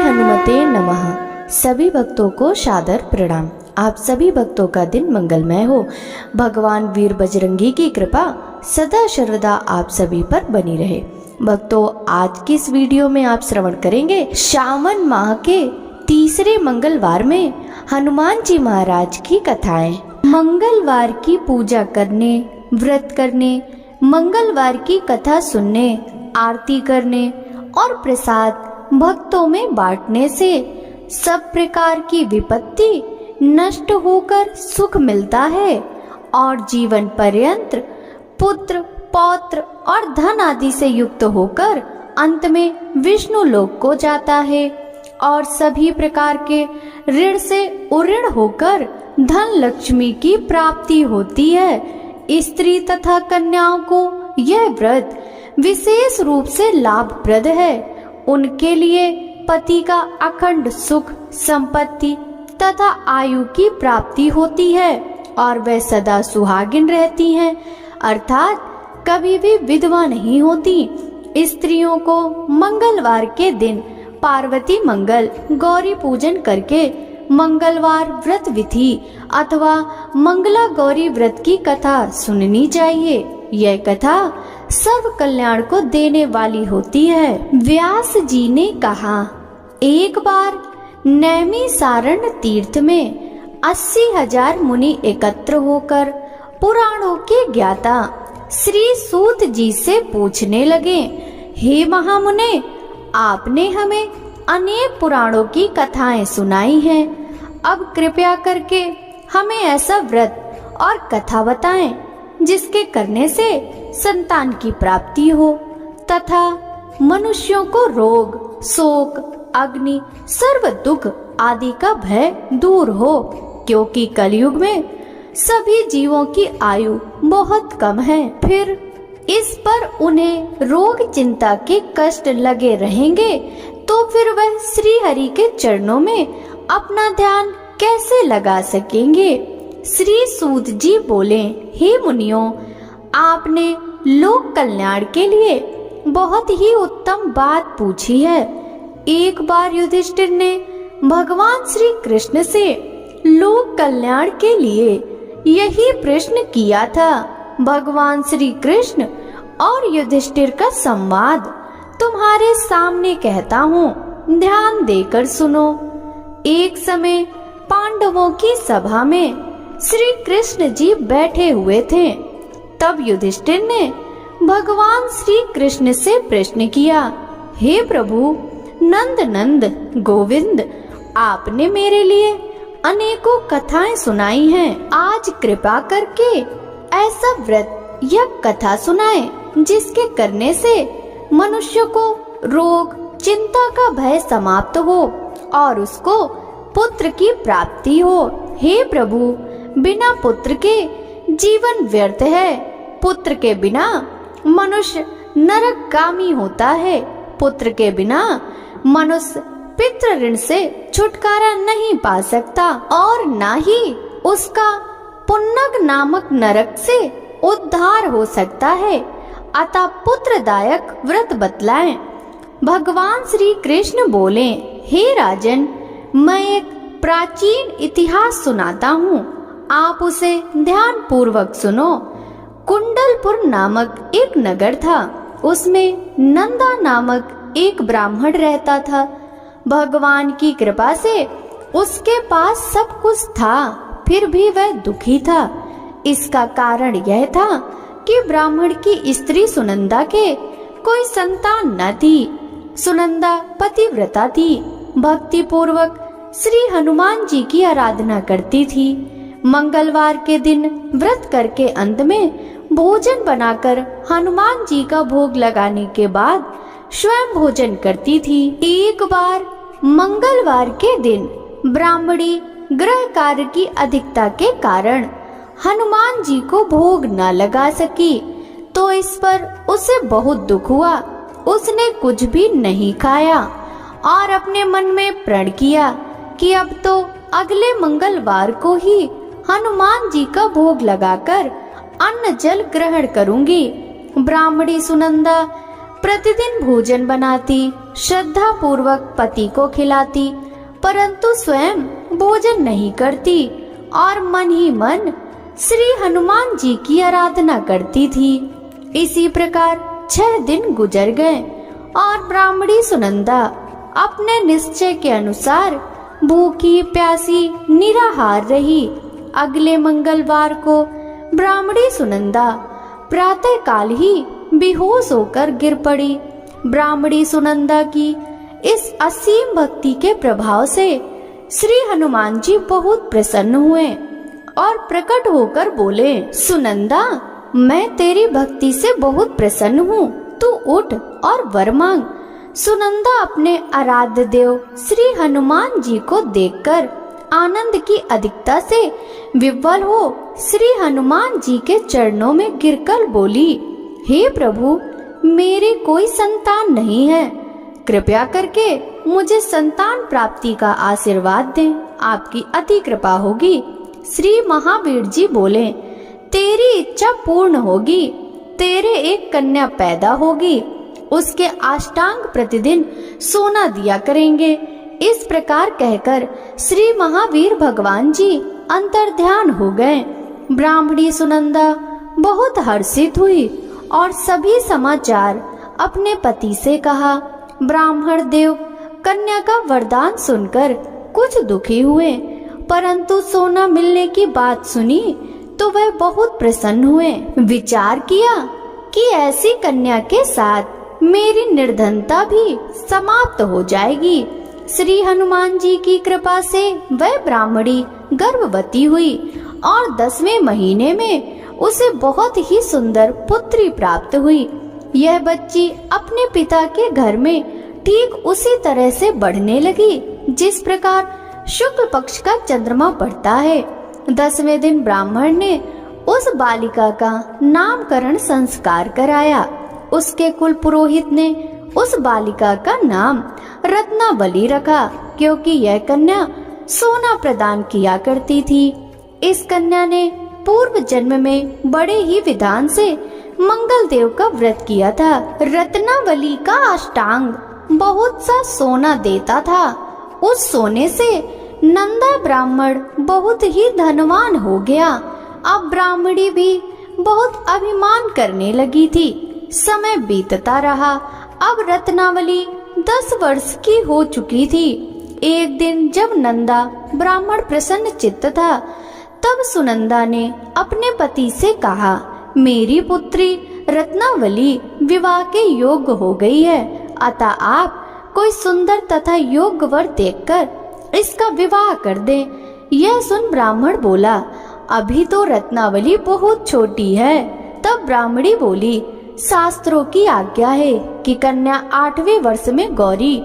हनुमते नमः। सभी भक्तों को सादर प्रणाम। आप सभी भक्तों का दिन मंगलमय हो। भगवान वीर बजरंगी की कृपा सदा सर्वदा आप सभी पर बनी रहे। भक्तों, आज की इस वीडियो में आप श्रवण करेंगे श्रावण माह के तीसरे मंगलवार में हनुमान जी महाराज की कथाएं। मंगलवार की पूजा करने, व्रत करने, मंगलवार की कथा सुनने, आरती करने और प्रसाद भक्तों में बांटने से सब प्रकार की विपत्ति नष्ट होकर सुख मिलता है और जीवन पर्यंत पुत्र, पौत्र और धन आदि से युक्त होकर अंत में विष्णु लोक को जाता है और सभी प्रकार के ऋण से उऋण होकर धन लक्ष्मी की प्राप्ति होती है। स्त्री तथा कन्याओं को यह व्रत विशेष रूप से लाभप्रद है। उनके लिए पति का अखंड सुख, संपत्ति तथा आयु की प्राप्ति होती है और वे सदा सुहागिन रहती हैं, अर्थात कभी भी विधवा नहीं होती। स्त्रियों को मंगलवार के दिन पार्वती मंगल गौरी पूजन करके मंगलवार व्रत विधि अथवा मंगला गौरी व्रत की कथा सुननी चाहिए। यह कथा सर्व कल्याण को देने वाली होती है। व्यास जी ने कहा, एक बार नैमिषारण्य तीर्थ में 80,000 मुनि एकत्र होकर पुराणों के ज्ञाता श्री सूत जी से पूछने लगे, हे महामुने, आपने हमें अनेक पुराणों की कथाएं सुनाई हैं। अब कृपया करके हमें ऐसा व्रत और कथा बताएं जिसके करने से संतान की प्राप्ति हो तथा मनुष्यों को रोग, शोक, अग्नि, सर्व दुख आदि का भय दूर हो, क्योंकि कलयुग में सभी जीवों की आयु बहुत कम है। फिर इस पर उन्हें रोग चिंता के कष्ट लगे रहेंगे तो फिर वह श्री हरि के चरणों में अपना ध्यान कैसे लगा सकेंगे। श्री सूत जी बोले, हे मुनियों, आपने लोक कल्याण के लिए बहुत ही उत्तम बात पूछी है। एक बार युधिष्ठिर ने भगवान श्री कृष्ण से लोक कल्याण के लिए यही प्रश्न किया था। भगवान श्री कृष्ण और युधिष्ठिर का संवाद तुम्हारे सामने कहता हूँ, ध्यान देकर सुनो। एक समय पांडवों की सभा में श्री कृष्ण जी बैठे हुए थे। तब युधिष्ठिर ने भगवान श्री कृष्ण से प्रश्न किया, हे प्रभु नंद नंद गोविंद, आपने मेरे लिए अनेकों कथाएं सुनाई हैं। आज कृपा करके ऐसा व्रत या कथा सुनाएं जिसके करने से मनुष्य को रोग, चिंता का भय समाप्त हो और उसको पुत्र की प्राप्ति हो। हे प्रभु, बिना पुत्र के जीवन व्यर्थ है। पुत्र के बिना मनुष्य नरकगामी होता है। पुत्र के बिना मनुष्य पितृ ऋण से छुटकारा नहीं पा सकता और ना ही उसका पुन्नग नामक नरक से उद्धार हो सकता है। अतः पुत्रदायक व्रत बतलाएं। भगवान श्री कृष्ण बोले, हे राजन, मैं एक प्राचीन इतिहास सुनाता हूँ, आप उसे ध्यान पूर्वक सुनो। कुंडलपुर नामक एक नगर था। उसमें नंदा नामक एक ब्राह्मण रहता था। भगवान की कृपा से उसके पास सब कुछ था, फिर भी वह दुखी था। इसका कारण यह था कि ब्राह्मण की स्त्री सुनंदा के कोई संतान न थी। सुनंदा पतिव्रता थी, भक्ति पूर्वक श्री हनुमान जी की आराधना करती थी। मंगलवार के दिन व्रत करके अंत में भोजन बनाकर हनुमान जी का भोग लगाने के बाद स्वयं भोजन करती थी। एक बार मंगलवार के दिन ब्राह्मणी गृह कार्य की अधिकता के कारण हनुमान जी को भोग न लगा सकी, तो इस पर उसे बहुत दुख हुआ। उसने कुछ भी नहीं खाया और अपने मन में प्रण किया कि अब तो अगले मंगलवार को ही हनुमान जी का भोग लगाकर अन्न जल ग्रहण करूंगी। ब्राह्मणी सुनंदा प्रतिदिन भोजन बनाती, श्रद्धा पूर्वक पति को खिलाती, परंतु स्वयं भोजन नहीं करती और मन ही मन श्री हनुमान जी की आराधना करती थी। इसी प्रकार 6 दिन गुजर गए और ब्राह्मणी सुनंदा अपने निश्चय के अनुसार भूखी प्यासी निराहार रही। अगले मंगलवार को ब्राह्मणी सुनंदा प्रातः काल ही बेहोश होकर गिर पड़ी। ब्राह्मणी सुनंदा की इस असीम भक्ति के प्रभाव से श्री हनुमान जी बहुत प्रसन्न हुए और प्रकट होकर बोले, सुनंदा, मैं तेरी भक्ति से बहुत प्रसन्न हूँ, तू उठ और वर मांग। सुनंदा अपने आराध्य देव श्री हनुमान जी को देखकर आनंद की अधिकता से विह्वल हो श्री हनुमान जी के चरणों में गिरकर बोली, हे प्रभु, मेरी कोई संतान नहीं है, कृपया करके मुझे संतान प्राप्ति का आशीर्वाद दें, आपकी अति कृपा होगी। श्री महावीर जी बोले, तेरी इच्छा पूर्ण होगी, तेरे एक कन्या पैदा होगी, उसके अष्टांग प्रतिदिन सोना दिया करेंगे। इस प्रकार कहकर श्री महावीर भगवान जी अंतर्ध्यान हो गए। ब्राह्मणी सुनंदा बहुत हर्षित हुई और सभी समाचार अपने पति से कहा। ब्राह्मण देव कन्या का वरदान सुनकर कुछ दुखी हुए, परंतु सोना मिलने की बात सुनी तो वह बहुत प्रसन्न हुए। विचार किया कि ऐसी कन्या के साथ मेरी निर्धनता भी समाप्त हो जाएगी। श्री हनुमान जी की कृपा से वह ब्राह्मणी गर्भवती हुई और 10वें महीने में उसे बहुत ही सुंदर पुत्री प्राप्त हुई। यह बच्ची अपने पिता के घर में ठीक उसी तरह से बढ़ने लगी जिस प्रकार शुक्ल पक्ष का चंद्रमा बढ़ता है। 10वें दिन ब्राह्मण ने उस बालिका का नामकरण संस्कार कराया। उसके कुल पुरोहित ने उस बालिका का नाम रत्नावली रखा, क्योंकि यह कन्या सोना प्रदान किया करती थी। इस कन्या ने पूर्व जन्म में बड़े ही विधान से मंगल देव का व्रत किया था। रत्नावली का अष्टांग बहुत सा सोना देता था। उस सोने से नंदा ब्राह्मण बहुत ही धनवान हो गया। अब ब्राह्मणी भी बहुत अभिमान करने लगी थी। समय बीतता रहा। अब रत्नावली 10 वर्ष की हो चुकी थी। एक दिन जब नंदा ब्राह्मण प्रसन्न चित्त था, तब सुनंदा ने अपने पति से कहा, मेरी पुत्री रत्नावली विवाह के योग्य हो गई है, अतः आप कोई सुंदर तथा योग्य वर देखकर इसका विवाह कर दें। यह सुन ब्राह्मण बोला, अभी तो रत्नावली बहुत छोटी है। तब ब्राह्मणी बोली, शास्त्रों की आज्ञा है कि कन्या 8वें वर्ष में गौरी,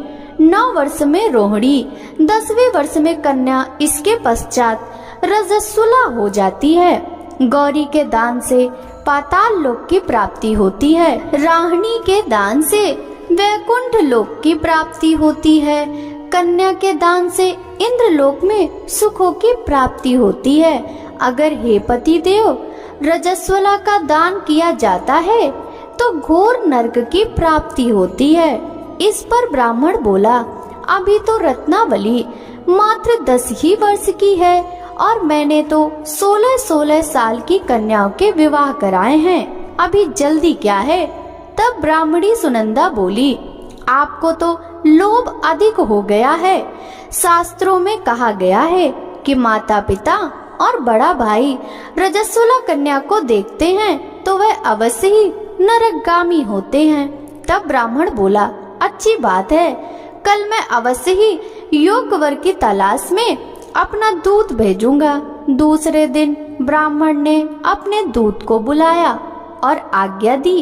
9 वर्ष में रोहिणी, 10वें वर्ष में कन्या, इसके पश्चात रजस्वला हो जाती है। गौरी के दान से पाताल लोक की प्राप्ति होती है, राहणी के दान से वैकुंठ लोक की प्राप्ति होती है, कन्या के दान से इंद्रलोक में सुखों की प्राप्ति होती है। अगर हे पति देव रजस्वला का दान किया जाता है तो घोर नरक की प्राप्ति होती है। इस पर ब्राह्मण बोला, अभी तो रत्नावली मात्र 10 ही वर्ष की है और मैंने तो 16-16 साल की कन्याओं के विवाह कराए हैं, अभी जल्दी क्या है। तब ब्राह्मणी सुनंदा बोली, आपको तो लोभ अधिक हो गया है। शास्त्रों में कहा गया है कि माता पिता और बड़ा भाई रजस्वला कन्या को देखते हैं तो वह अवश्य ही नरकगामी होते हैं। तब ब्राह्मण बोला, अच्छी बात है, कल मैं अवश्य ही योग्य वर की तलाश में अपना दूत भेजूंगा। दूसरे दिन ब्राह्मण ने अपने दूत को बुलाया और आज्ञा दी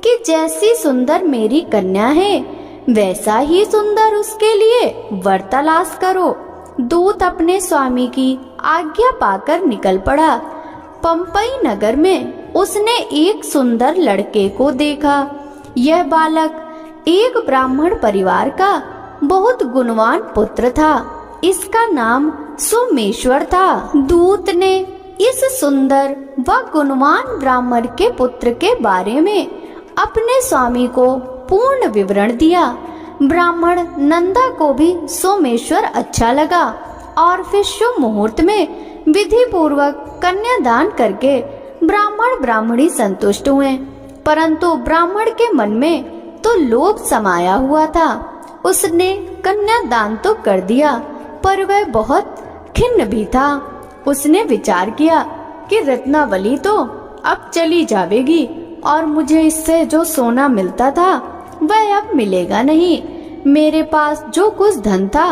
कि जैसी सुंदर मेरी कन्या है वैसा ही सुंदर उसके लिए वर तलाश करो। दूत अपने स्वामी की आज्ञा पाकर निकल पड़ा। पंपई नगर में उसने एक सुंदर लड़के को देखा। यह बालक एक ब्राह्मण परिवार का बहुत गुणवान पुत्र था। इसका नाम सोमेश्वर था। दूत ने इस सुंदर व गुणवान ब्राह्मण के पुत्र के बारे में अपने स्वामी को पूर्ण विवरण दिया। ब्राह्मण नंदा को भी सोमेश्वर अच्छा लगा और फिर शुभ मुहूर्त में विधि पूर्वक कन्यादान करके ब्राह्मण ब्राह्मणी संतुष्ट हुए। परंतु ब्राह्मण के मन में तो लोभ समाया हुआ था। उसने कन्यादान तो कर दिया, पर वह बहुत खिन्न भी था। उसने विचार किया कि रत्नावली तो अब चली जावेगी और मुझे इससे जो सोना मिलता था वह अब मिलेगा नहीं। मेरे पास जो कुछ धन था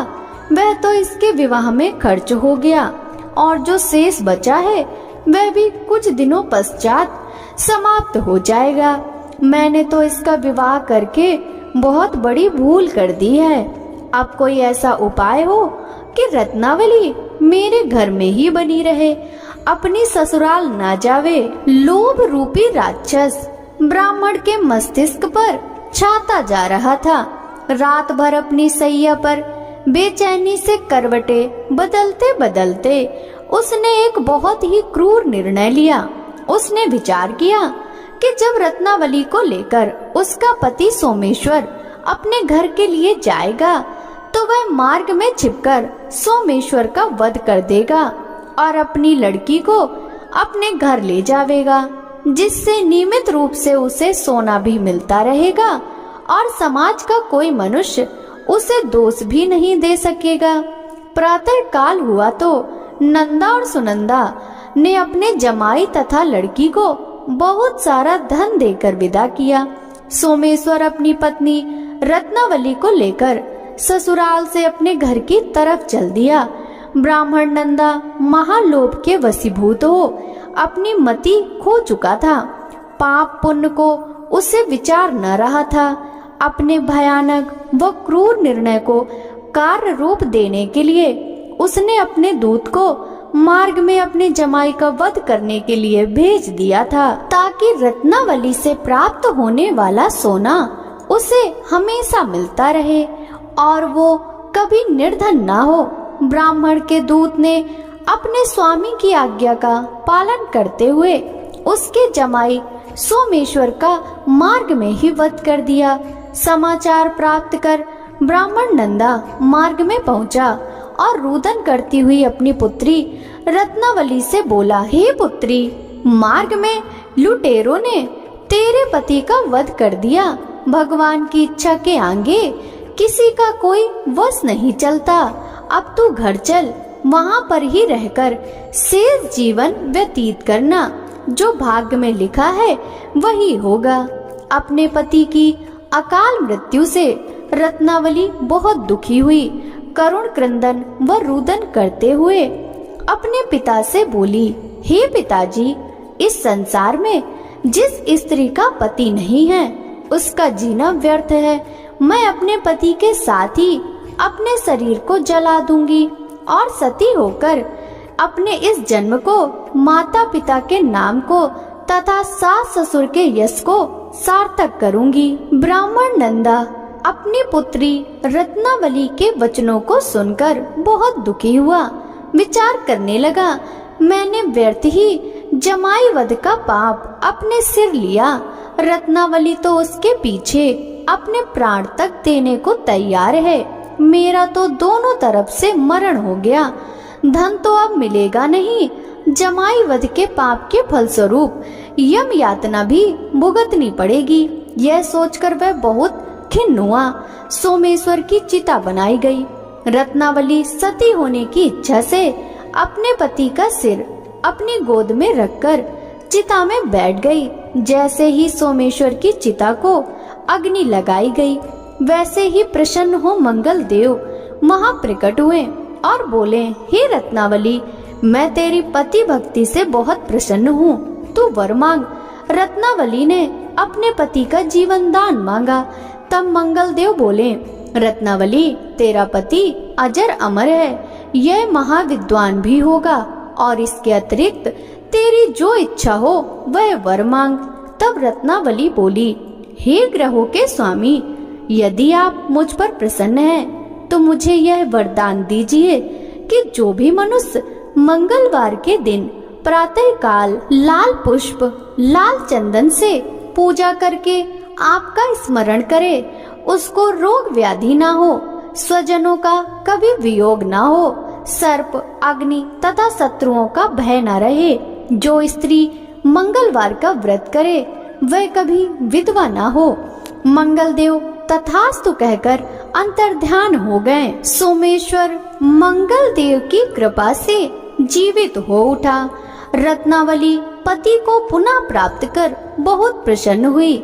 वह तो इसके विवाह में खर्च हो गया और जो शेष बचा है वह भी कुछ दिनों पश्चात समाप्त हो जाएगा। मैंने तो इसका विवाह करके बहुत बड़ी भूल कर दी है। अब कोई ऐसा उपाय हो कि रत्नावली मेरे घर में ही बनी रहे, अपनी ससुराल ना जावे। लोभ रूपी राक्षस ब्राह्मण के मस्तिष्क पर छाता जा रहा था। रात भर अपनी सैया पर बेचैनी से करवटे बदलते बदलते उसने एक बहुत ही क्रूर निर्णय लिया। उसने विचार किया कि जब रत्नावली को लेकर उसका पति सोमेश्वर अपने घर के लिए जाएगा तो वह मार्ग में छिपकर सोमेश्वर का वध कर देगा और अपनी लड़की को अपने घर ले जावेगा, जिससे नियमित रूप से उसे सोना भी मिलता रहेगा और समाज का कोई मनुष्य उसे दोष भी नहीं दे सकेगा। प्रातः काल हुआ तो नंदा और सुनंदा ने अपने जमाई तथा लड़की को बहुत सारा धन देकर विदा किया। सोमेश्वर अपनी पत्नी रत्नावली को लेकर ससुराल से अपने घर की तरफ चल दिया। ब्राह्मण नंदा महालोभ के वशीभूत हो अपनी मति खो चुका था। पाप पुण्य को उसे विचार न रहा था। अपने भयानक व क्रूर निर्णय को कार्य रूप देने के लिए उसने अपने दूत को मार्ग में अपने जमाई का वध करने के लिए भेज दिया था, ताकि रत्नावली से प्राप्त होने वाला सोना उसे हमेशा मिलता रहे और वो कभी निर्धन ना हो। ब्राह्मण के दूत ने अपने स्वामी की आज्ञा का पालन करते हुए उसके जमाई सोमेश्वर का मार्ग में ही वध कर दिया। समाचार प्राप्त कर ब्राह्मण नंदा मार्ग में पहुंचा और रुदन करती हुई अपनी पुत्री रत्नावली से बोला, हे पुत्री, मार्ग में लुटेरों ने तेरे पति का वध कर दिया। भगवान की इच्छा के आगे किसी का कोई वश नहीं चलता। अब तू घर चल, वहाँ पर ही रहकर शेष जीवन व्यतीत करना। जो भाग्य में लिखा है वही होगा। अपने पति की अकाल मृत्यु से रत्नावली बहुत दुखी हुई। करुण क्रंदन व रुदन करते हुए अपने पिता से बोली, हे पिताजी, इस संसार में जिस स्त्री का पति नहीं है उसका जीना व्यर्थ है। मैं अपने पति के साथ ही अपने शरीर को जला दूंगी और सती होकर अपने इस जन्म को, माता पिता के नाम को तथा सास ससुर के यश को सार्थक करूंगी। ब्राह्मण नंदा अपनी पुत्री रत्नावली के वचनों को सुनकर बहुत दुखी हुआ। विचार करने लगा, मैंने व्यर्थ ही जमाई वध का पाप अपने सिर लिया। रत्नावली तो उसके पीछे अपने प्राण तक देने को तैयार है। मेरा तो दोनों तरफ से मरण हो गया। धन तो अब मिलेगा नहीं। जमाई वध के पाप के फलस्वरूप यम यातना भी भुगतनी पड़ेगी। यह सोचकर वह बहुत खिन्न हुआ। सोमेश्वर की चिता बनाई गई। रत्नावली सती होने की इच्छा से अपने पति का सिर अपनी गोद में रखकर चिता में बैठ गई। जैसे ही सोमेश्वर की चिता को अग्नि लगाई गई, वैसे ही प्रसन्न हो मंगल देव महाप्रकट हुए और बोले, हे रत्नावली, मैं तेरी पति भक्ति से बहुत प्रसन्न हूँ, तू वर मांग। रत्नावली ने अपने पति का जीवन दान मांगा। तब मंगल देव बोले, रत्नावली, तेरा पति अजर अमर है, यह महाविद्वान भी होगा और इसके अतिरिक्त तेरी जो इच्छा हो वह वर मांग। तब रत्नावली बोली, हे ग्रहों के स्वामी, यदि आप मुझ पर प्रसन्न हैं तो मुझे यह वरदान दीजिए कि जो भी मनुष्य मंगलवार के दिन प्रातः काल लाल पुष्प लाल चंदन से पूजा करके आपका स्मरण करे, उसको रोग व्याधि ना हो, स्वजनों का कभी वियोग ना हो, सर्प, अग्नि तथा शत्रुओं का भय न रहे। जो स्त्री मंगलवार का व्रत करे वह कभी विधवा ना हो। मंगल देव तथास्तु कहकर अंतर्ध्यान हो गए। सोमेश्वर मंगल देव की कृपा से जीवित हो उठा। रत्नावली पति को पुनः प्राप्त कर बहुत प्रसन्न हुई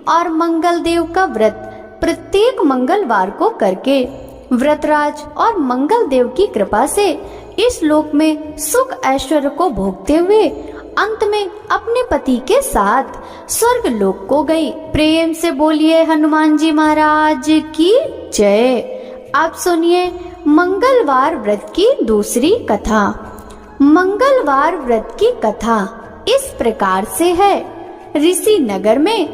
और मंगल देव का व्रत प्रत्येक मंगलवार को करके व्रतराज और मंगल देव की कृपा से इस लोक में सुख ऐश्वर्य को भोगते हुए अंत में अपने पति के साथ स्वर्ग लोक को गई। प्रेम से बोलिए हनुमान जी महाराज की जय। आप सुनिए मंगलवार व्रत की दूसरी कथा। मंगलवार व्रत की कथा इस प्रकार से है। ऋषि नगर में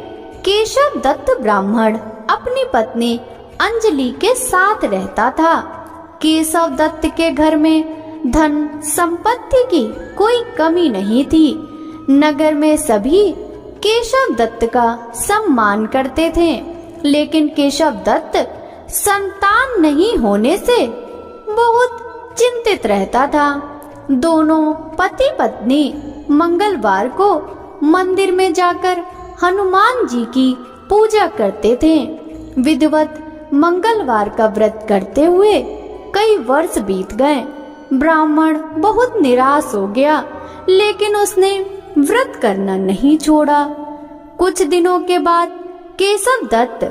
केशव दत्त ब्राह्मण अपनी पत्नी अंजलि के साथ रहता था। केशव दत्त के घर में धन संपत्ति की कोई कमी नहीं थी। नगर में सभी केशव दत्त का सम्मान करते थे, लेकिन केशव दत्त संतान नहीं होने से बहुत चिंतित रहता था। दोनों पति पत्नी मंगलवार को मंदिर में जाकर हनुमान जी की पूजा करते थे। विधिवत मंगलवार का व्रत करते हुए कई वर्ष बीत गए। ब्राह्मण बहुत निराश हो गया, लेकिन उसने व्रत करना नहीं छोड़ा। कुछ दिनों के बाद केशव दत्त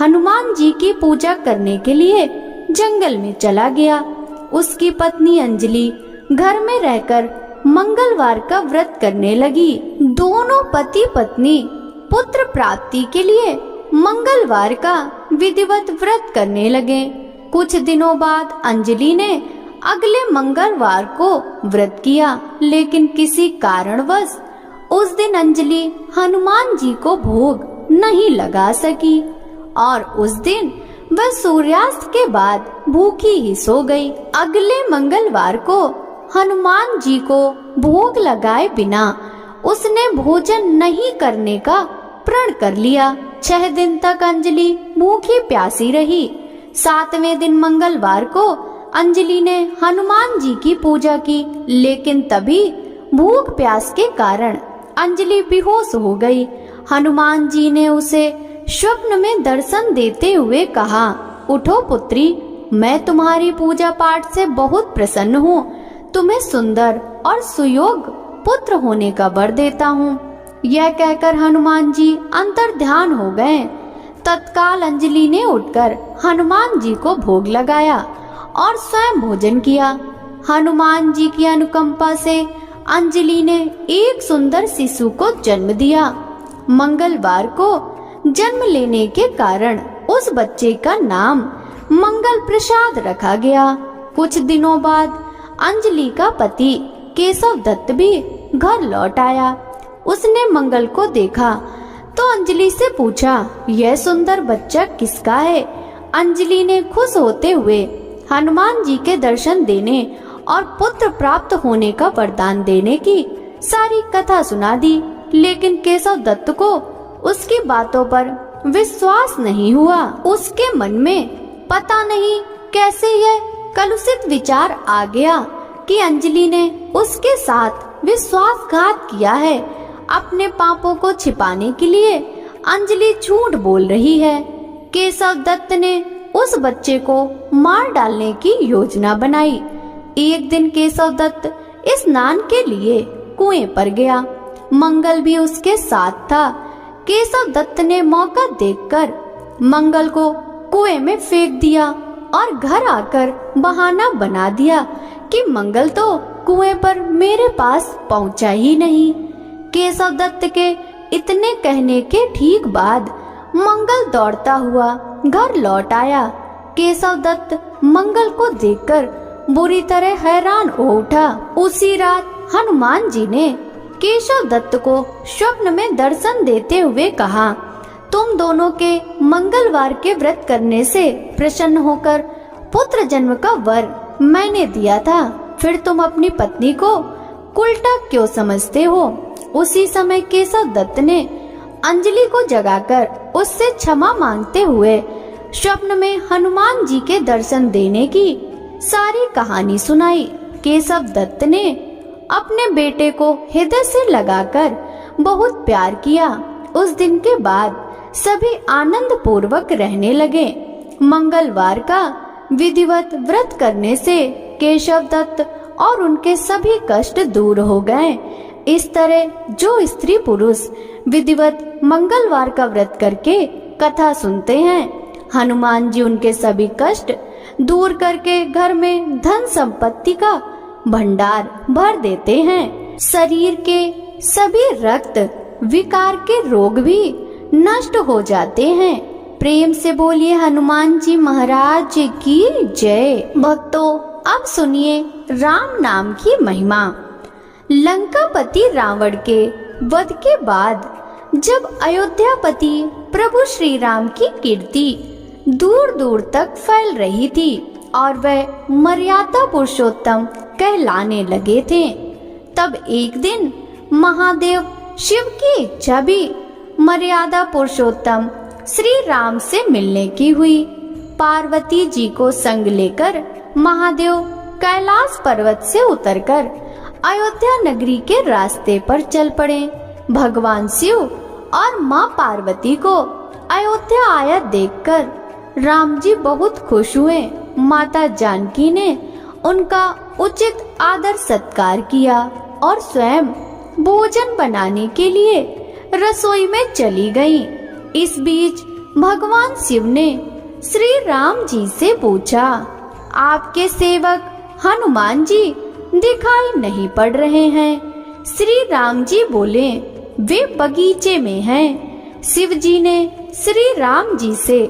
हनुमान जी की पूजा करने के लिए जंगल में चला गया। उसकी पत्नी अंजलि घर में रहकर मंगलवार का व्रत करने लगी। दोनों पति पत्नी पुत्र प्राप्ति के लिए मंगलवार का विधिवत व्रत करने लगे। कुछ दिनों बाद अंजलि ने अगले मंगलवार को व्रत किया, लेकिन किसी कारणवश उस दिन अंजलि हनुमान जी को भोग नहीं लगा सकी और उस दिन वह सूर्यास्त के बाद भूखी ही सो गई। अगले मंगलवार को हनुमान जी को भोग लगाए बिना उसने भोजन नहीं करने का प्रण कर लिया। 6 दिन तक अंजलि भूखी प्यासी रही। 7वें दिन मंगलवार को अंजलि ने हनुमान जी की पूजा की, लेकिन तभी भूख प्यास के कारण अंजलि बेहोश हो गई। हनुमान जी ने उसे स्वप्न में दर्शन देते हुए कहा, उठो पुत्री, मैं तुम्हारी पूजा पाठ से बहुत प्रसन्न हूँ। तुम्हें सुंदर और सुयोग पुत्र होने का वर देता हूँ। यह कहकर हनुमान जी अंतर्ध्यान हो गए। तत्काल अंजलि ने उठकर हनुमान जी को भोग लगाया और स्वयं भोजन किया। हनुमान जी की अनुकंपा से अंजलि ने एक सुंदर शिशु को जन्म दिया। मंगलवार को जन्म लेने के कारण उस बच्चे का नाम मंगल प्रसाद रखा गया। कुछ दिनों बाद अंजलि का पति केशव दत्त भी घर लौट आया। उसने मंगल को देखा तो अंजलि से पूछा, यह सुंदर बच्चा किसका है? अंजलि ने खुश होते हुए हनुमान जी के दर्शन देने और पुत्र प्राप्त होने का वरदान देने की सारी कथा सुना दी, लेकिन केशव दत्त को उसकी बातों पर विश्वास नहीं हुआ। उसके मन में पता नहीं कैसे यह कलुषित विचार आ गया कि अंजलि ने उसके साथ विश्वासघात किया है। अपने पापों को छिपाने के लिए अंजलि झूठ बोल रही है। केशव दत्त ने उस बच्चे को मार डालने की योजना बनाई। एक दिन केशव दत्त स्नान के लिए कुएं पर गया। मंगल भी उसके साथ था। केशव दत्त ने मौका देखकर मंगल को कुएं में फेंक दिया और घर आकर बहाना बना दिया कि मंगल तो कुएं पर मेरे पास पहुंचा ही नहीं। केशव दत्त के इतने कहने के ठीक बाद मंगल दौड़ता हुआ घर लौट आया। केशव दत्त मंगल को देखकर बुरी तरह हैरान हो उठा। उसी रात हनुमान जी ने केशव दत्त को स्वप्न में दर्शन देते हुए कहा, तुम दोनों के मंगलवार के व्रत करने से प्रसन्न होकर पुत्र जन्म का वर मैंने दिया था, फिर तुम अपनी पत्नी को उल्टा क्यों समझते हो? उसी समय केशव दत्त ने अंजलि को जगाकर उससे क्षमा मांगते हुए स्वप्न में हनुमान जी के दर्शन देने की सारी कहानी सुनाई। केशव दत्त ने अपने बेटे को हृदय से लगाकर बहुत प्यार किया। उस दिन के बाद सभी आनंद पूर्वक रहने लगे। मंगलवार का विधिवत व्रत करने से केशव दत्त और उनके सभी कष्ट दूर हो गए। इस तरह जो स्त्री पुरुष विधिवत मंगलवार का व्रत करके कथा सुनते हैं, हनुमान जी उनके सभी कष्ट दूर करके घर में धन संपत्ति का भंडार भर देते हैं। शरीर के सभी रक्त विकार के रोग भी नष्ट हो जाते हैं। प्रेम से बोलिए हनुमान जी महाराज की जय। भक्तों, अब सुनिए राम नाम की महिमा। लंकापति रावण के वध के बाद जब अयोध्यापति प्रभु श्री राम की कीर्ति दूर दूर तक फैल रही थी और वह मर्यादा पुरुषोत्तम कहलाने लगे थे, तब एक दिन महादेव शिव की इच्छा भी मर्यादा पुरुषोत्तम श्री राम से मिलने की हुई। पार्वती जी को संग लेकर महादेव कैलाश पर्वत से उतरकर अयोध्या नगरी के रास्ते पर चल पड़े। भगवान शिव और माँ पार्वती को अयोध्या आया देखकर राम जी बहुत खुश हुए। माता जानकी ने उनका उचित आदर सत्कार किया और स्वयं भोजन बनाने के लिए रसोई में चली गईं। इस बीच भगवान शिव ने श्री राम जी से पूछा, आपके सेवक हनुमान जी दिखाई नहीं पड़ रहे हैं। श्री राम जी बोले, वे बगीचे में हैं। शिव जी ने श्री राम जी से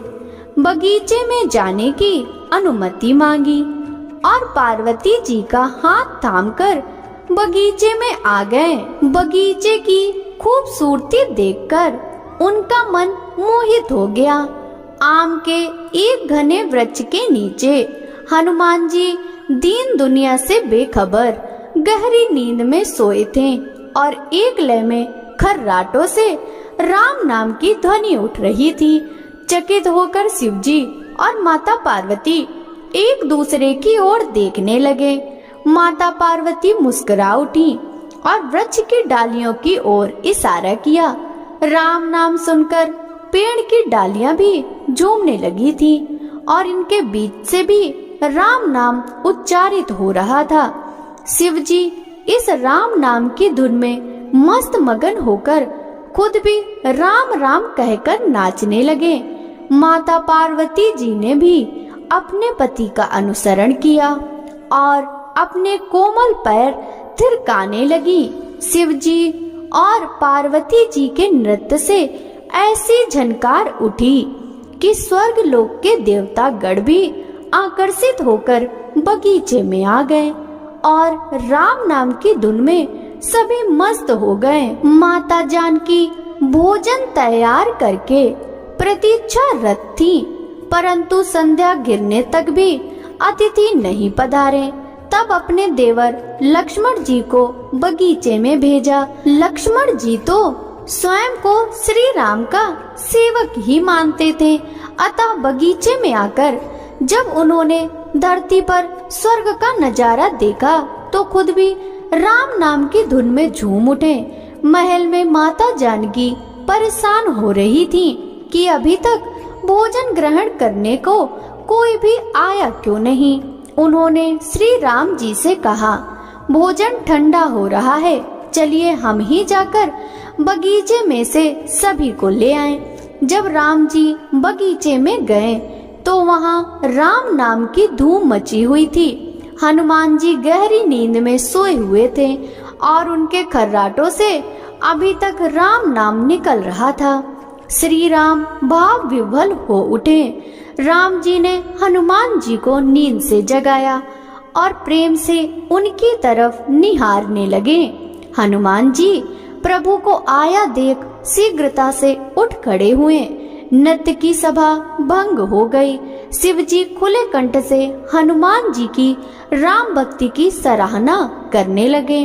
बगीचे में जाने की अनुमति मांगी और पार्वती जी का हाथ थामकर बगीचे में आ गए। बगीचे की खूबसूरती देखकर उनका मन मोहित हो गया। आम के एक घने वृक्ष के नीचे हनुमान जी दीन दुनिया से बेखबर गहरी नींद में सोए थे और एक लय में खर्राटों से राम नाम की ध्वनि उठ रही थी। चकित होकर शिवजी और माता पार्वती एक दूसरे की ओर देखने लगे। माता पार्वती मुस्कुरा उठी और वृक्ष की डालियों की ओर इशारा किया। राम नाम सुनकर पेड़ की डालियां भी झूमने लगी थी और इनके बीच से भी राम नाम उच्चारित हो रहा था। शिवजी इस राम नाम की धुन में मस्त मगन होकर खुद भी राम राम कहकर नाचने लगे। माता पार्वती जी ने भी अपने पति का अनुसरण किया और अपने कोमल पैर थिरकाने लगी। शिवजी और पार्वती जी के नृत्य से ऐसी झनकार उठी कि स्वर्ग लोक के देवता गण भी आकर्षित होकर बगीचे में आ गए और राम नाम की धुन में सभी मस्त हो गए। माता जानकी भोजन तैयार करके प्रतीक्षारत थी, परंतु संध्या गिरने तक भी अतिथि नहीं पधारे। तब अपने देवर लक्ष्मण जी को बगीचे में भेजा। लक्ष्मण जी तो स्वयं को श्री राम का सेवक ही मानते थे, अतः बगीचे में आकर जब उन्होंने धरती पर स्वर्ग का नजारा देखा तो खुद भी राम नाम की धुन में झूम उठे। महल में माता जानकी परेशान हो रही थी कि अभी तक भोजन ग्रहण करने को कोई भी आया क्यों नहीं। उन्होंने श्री राम जी से कहा, भोजन ठंडा हो रहा है, चलिए हम ही जाकर बगीचे में से सभी को ले आएं। जब राम जी बगीचे में गए तो वहाँ राम नाम की धूम मची हुई थी। हनुमान जी गहरी नींद में सोए हुए थे और उनके खर्राटों से अभी तक राम नाम निकल रहा था। श्री राम भाव विह्वल हो उठे। राम जी ने हनुमान जी को नींद से जगाया और प्रेम से उनकी तरफ निहारने लगे। हनुमान जी प्रभु को आया देख शीघ्रता से उठ खड़े हुए। नृत्य की सभा भंग हो गई। शिव जी खुले कंठ से हनुमान जी की राम भक्ति की सराहना करने लगे।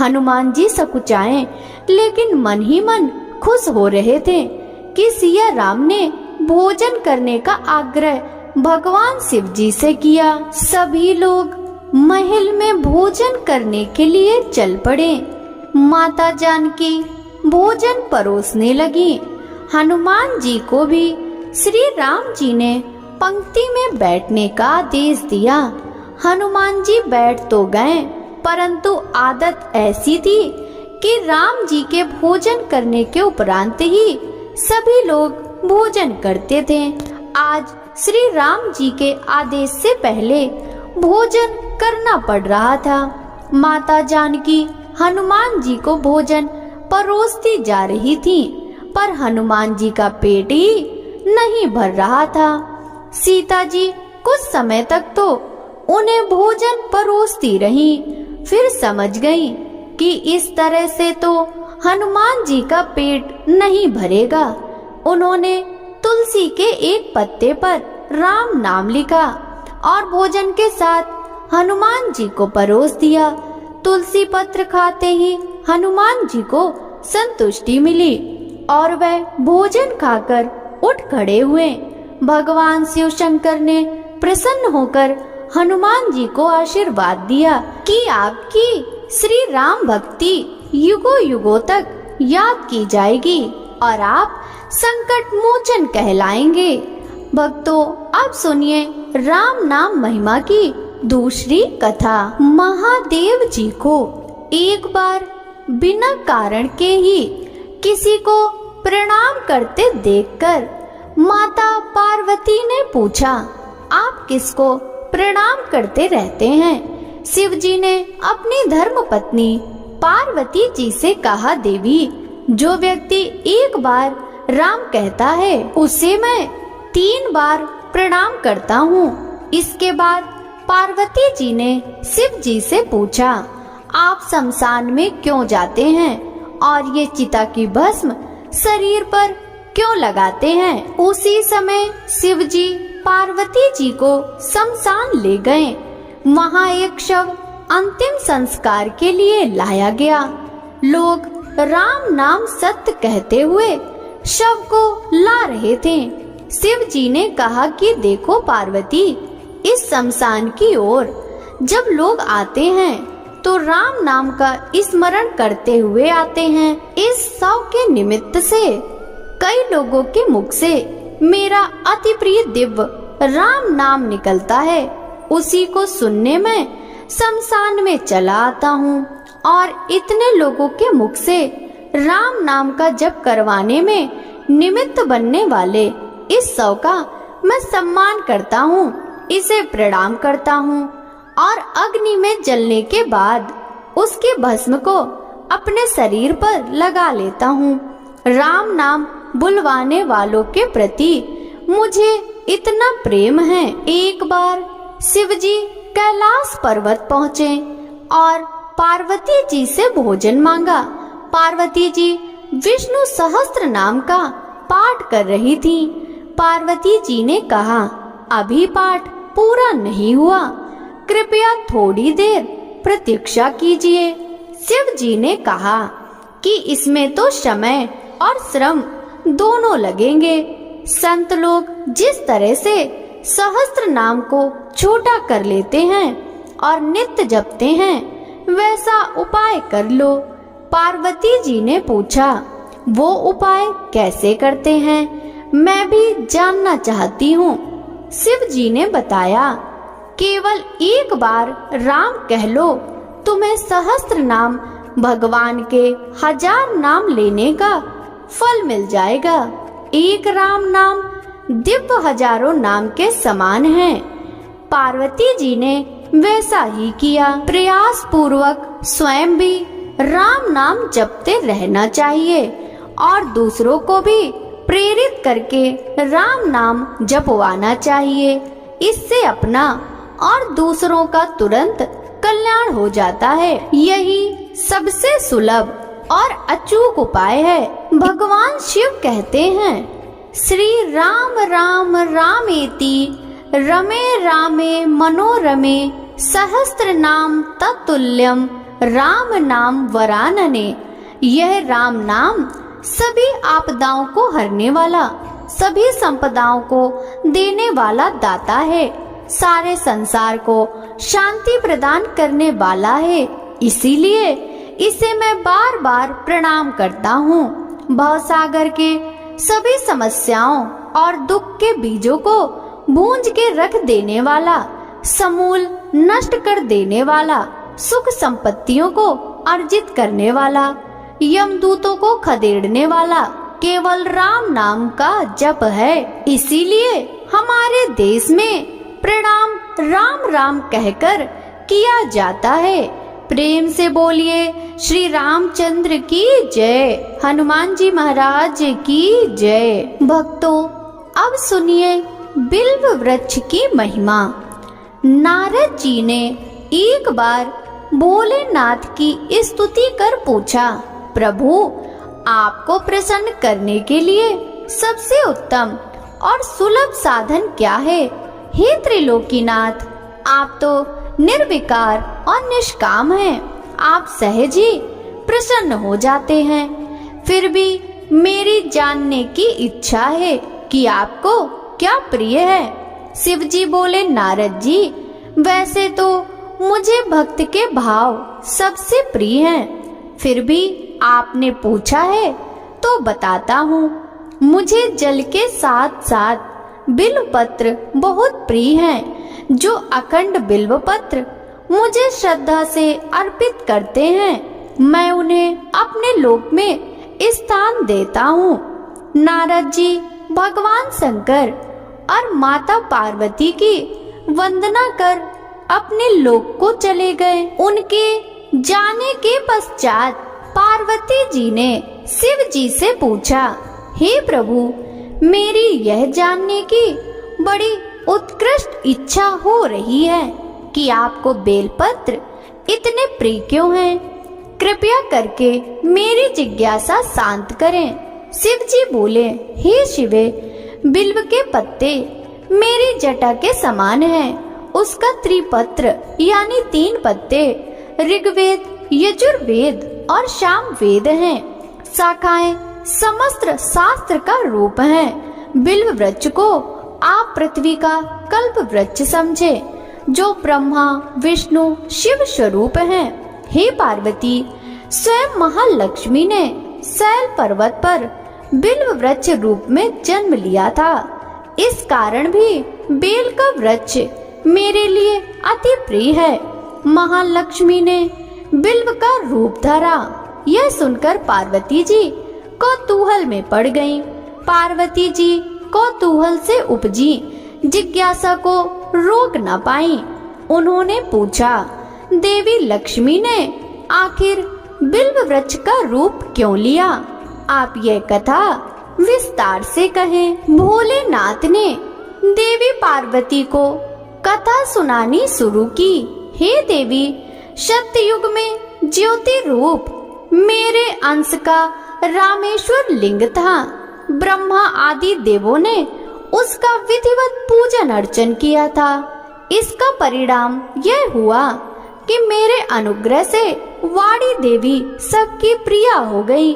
हनुमान जी सकुचाए लेकिन मन ही मन खुश हो रहे थे कि सिया राम ने भोजन करने का आग्रह भगवान शिव जी से किया। सभी लोग महल में भोजन करने के लिए चल पड़े। माता जानकी भोजन परोसने लगी। हनुमान जी को भी श्री राम जी ने पंक्ति में बैठने का आदेश दिया। हनुमान जी बैठ तो गए, परंतु आदत ऐसी थी कि राम जी के भोजन करने के उपरांत ही सभी लोग भोजन करते थे। आज श्री राम जी के आदेश से पहले भोजन करना पड़ रहा था। माता जानकी हनुमान जी को भोजन परोसती जा रही थी, पर हनुमान जी का पेट ही नहीं भर रहा था। सीता जी कुछ समय तक तो उन्हें भोजन परोसती रही, फिर समझ गई कि इस तरह से तो हनुमान जी का पेट नहीं भरेगा। उन्होंने तुलसी के एक पत्ते पर राम नाम लिखा और भोजन के साथ हनुमान जी को परोस दिया। तुलसी पत्र खाते ही हनुमान जी को संतुष्टि मिली और वह भोजन खाकर उठ खड़े हुए। भगवान शिव शंकर ने प्रसन्न होकर हनुमान जी को आशीर्वाद दिया कि आपकी श्री राम भक्ति युगों युगों तक याद की जाएगी और आप संकट मोचन कहलाएंगे। भक्तों, अब सुनिए राम नाम महिमा की दूसरी कथा। महादेव जी को एक बार बिना कारण के ही किसी को प्रणाम करते देखकर माता पार्वती ने पूछा, आप किसको प्रणाम करते रहते हैं? शिव जी ने अपनी धर्म पत्नी पार्वती जी से कहा, देवी, जो व्यक्ति एक बार राम कहता है उसे मैं 3 बार प्रणाम करता हूँ। इसके बाद पार्वती जी ने शिव जी से पूछा, आप शमशान में क्यों जाते हैं और ये चिता की भस्म शरीर पर क्यों लगाते हैं? उसी समय शिव जी पार्वती जी को शमशान ले गए। वहाँ एक शव अंतिम संस्कार के लिए लाया गया। लोग राम नाम सत्य कहते हुए शव को ला रहे थे। शिव जी ने कहा कि देखो पार्वती, इस शमशान की ओर जब लोग आते हैं तो राम नाम का स्मरण करते हुए आते हैं। इस शव के निमित्त से कई लोगों के मुख से मेरा अति प्रिय दिव्य राम नाम निकलता है। उसी को सुनने में शमशान में चला आता हूँ और इतने लोगों के मुख से राम नाम का जप करवाने में निमित्त बनने वाले इस शव का मैं सम्मान करता हूँ, इसे प्रणाम करता हूँ और अग्नि में जलने के बाद उसके भस्म को अपने शरीर पर लगा लेता हूँ। राम नाम बुलवाने वालों के प्रति मुझे इतना प्रेम है। एक बार शिव जी कैलाश पर्वत पहुँचे और पार्वती जी से भोजन मांगा। पार्वती जी विष्णु सहस्त्र नाम का पाठ कर रही थी। पार्वती जी ने कहा, अभी पाठ पूरा नहीं हुआ, कृपया थोड़ी देर प्रतीक्षा कीजिए। शिव जी ने कहा कि इसमें तो समय और श्रम दोनों लगेंगे। संत लोग जिस तरह से सहस्त्र नाम को छोटा कर लेते हैं और नित्य जपते हैं, वैसा उपाय कर लो। पार्वती जी ने पूछा, वो उपाय कैसे करते हैं? मैं भी जानना चाहती हूँ। शिव जी ने बताया, केवल एक बार राम कह लो, तुम्हें सहस्त्र नाम भगवान के 1000 नाम लेने का फल मिल जाएगा। एक राम नाम दिव्य हजारों नाम के समान है। पार्वती जी ने वैसा ही किया। प्रयास पूर्वक स्वयं भी राम नाम जपते रहना चाहिए और दूसरों को भी प्रेरित करके राम नाम जपवाना चाहिए। इससे अपना और दूसरों का तुरंत कल्याण हो जाता है। यही सबसे सुलभ और अचूक उपाय है। भगवान शिव कहते हैं, श्री राम राम रामेति रमे रामे मनोरमे सहस्त्र नाम तत्तुल्यम राम नाम वरानने। यह राम नाम सभी आपदाओं को हरने वाला सभी संपदाओं को देने वाला दाता है, सारे संसार को शांति प्रदान करने वाला है। इसीलिए इसे मैं बार बार प्रणाम करता हूँ। भवसागर के सभी समस्याओं और दुख के बीजों को भूंज के रख देने वाला, समूल नष्ट कर देने वाला, सुख संपत्तियों को अर्जित करने वाला, यमदूतों को खदेड़ने वाला केवल राम नाम का जप है। इसीलिए हमारे देश में प्रणाम राम राम कहकर किया जाता है। प्रेम से बोलिए श्री रामचंद्र की जय, हनुमान जी महाराज की जय। भक्तों, अब सुनिए बिल्व वृक्ष की महिमा। नारद जी ने एक बार भोलेनाथ की स्तुति कर पूछा, प्रभु आपको प्रसन्न करने के लिए सबसे उत्तम और सुलभ साधन क्या है? हे त्रिलोकीनाथ, आप तो निर्विकार और निष्काम हैं। आप सहज ही प्रसन्न हो जाते हैं। फिर भी मेरी जानने की इच्छा है कि आपको क्या प्रिय है? शिव जी बोले, नारद जी, वैसे तो मुझे भक्त के भाव सबसे प्रिय हैं। फिर भी आपने पूछा है तो बताता हूँ। मुझे जल के साथ साथ बिल्व पत्र बहुत प्रिय हैं। जो अखंड बिल्व पत्र मुझे श्रद्धा से अर्पित करते हैं, मैं उन्हें अपने लोक में स्थान देता हूँ। नारद जी भगवान शंकर और माता पार्वती की वंदना कर अपने लोक को चले गए। उनके जाने के पश्चात पार्वती जी ने शिव जी से पूछा, हे प्रभु, मेरी यह जानने की बड़ी उत्कृष्ट इच्छा हो रही है कि आपको बेलपत्र इतने प्रिय क्यों हैं? कृपया करके मेरी जिज्ञासा शांत करें। शिव जी बोले, हे शिवे, बिल्व के पत्ते मेरी जटा के समान हैं। उसका त्रिपत्र यानी 3 पत्ते ऋग्वेद, यजुर्वेद और सामवेद हैं। शाखाएं समस्त शास्त्र का रूप हैं। बिल्व वृक्ष को आप पृथ्वी का कल्प वृक्ष समझे, जो ब्रह्मा विष्णु शिव स्वरूप हैं। हे पार्वती, स्वयं महालक्ष्मी ने शैल पर्वत पर बिल्व वृक्ष रूप में जन्म लिया था। इस कारण भी बेल का वृक्ष मेरे लिए अति प्रिय है। महालक्ष्मी ने बिल्व का रूप धरा। यह सुनकर पार्वती जी कौतूहल में पड़ गईं। पार्वती जी कौतूहल से उपजी जिज्ञासा को रोक न पाई। उन्होंने पूछा, देवी लक्ष्मी ने आखिर बिल्व वृक्ष का रूप क्यों लिया? आप यह कथा विस्तार से कहें। भोलेनाथ ने देवी पार्वती को कथा सुनानी शुरू की। हे देवी, सत्ययुग में ज्योति रूप मेरे अंश का रामेश्वर लिंग था। ब्रह्मा आदि देवों ने उसका विधिवत पूजन अर्चन किया था। इसका परिणाम यह हुआ कि मेरे अनुग्रह से वाणी देवी सबकी प्रिया हो गई।